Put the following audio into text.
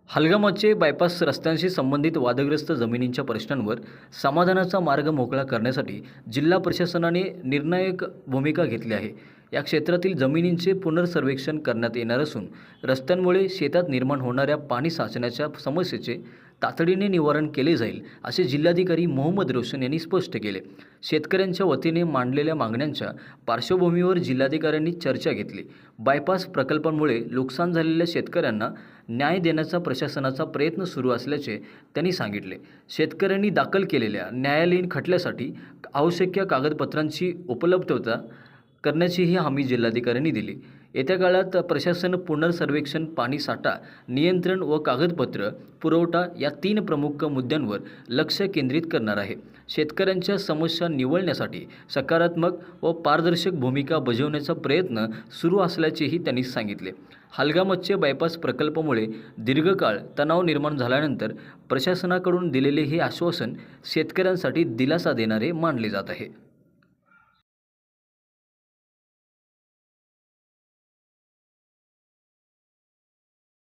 हलगामाचे bypass रस्त्यांशी संबंधित वादग्रस्त जमिनींच्या प्रश्नांवर समाधानाचा मार्ग मोकळा करण्यासाठी जिल्हा प्रशासनाने निर्णायक भूमिका घेतली आहे। या क्षेत्रातील जमिनींचे पुनर्सर्वेक्षण करण्यात येणार असून रस्त्यांमुळे शेतात निर्माण होणाऱ्या पाणी साचण्याच्या समस्येचे तातडीने निवारण केले जाईल, असे जिल्हाधिकारी मोहम्मद रोशन यांनी स्पष्ट केले। शेतकऱ्यांच्या वतीने मांडलेल्या मागण्यांच्या पार्श्वभूमीवर जिल्हाधिकाऱ्यांनी चर्चा घेतली। बायपास प्रकल्पांमुळे नुकसान झालेल्या शेतकऱ्यांना न्याय देण्याचा प्रशासनाचा प्रयत्न सुरू असल्याचे त्यांनी सांगितले। शेतकऱ्यांनी दाखल केलेल्या न्यायालयीन खटल्यासाठी आवश्यक कागदपत्रांची उपलब्धता करण्याचीही हमी जिल्हाधिकाऱ्यांनी दिली। येत्या काळात प्रशासन पुनर्सर्वेक्षण, पाणी साठा नियंत्रण व कागदपत्र पुरवठा या 3 प्रमुख मुद्द्यांवर लक्ष केंद्रित करणार आहे। शेतकऱ्यांच्या समस्या निवळण्यासाठी सकारात्मक व पारदर्शक भूमिका बजावण्याचा प्रयत्न सुरू असल्याचेही त्यांनी सांगितले। हलगामचे बायपास प्रकल्पामुळे दीर्घकाळ तणाव निर्माण झाल्यानंतर प्रशासनाकडून दिलेले हे आश्वासन शेतकऱ्यांसाठी दिलासा देणारे मानले जात आहे।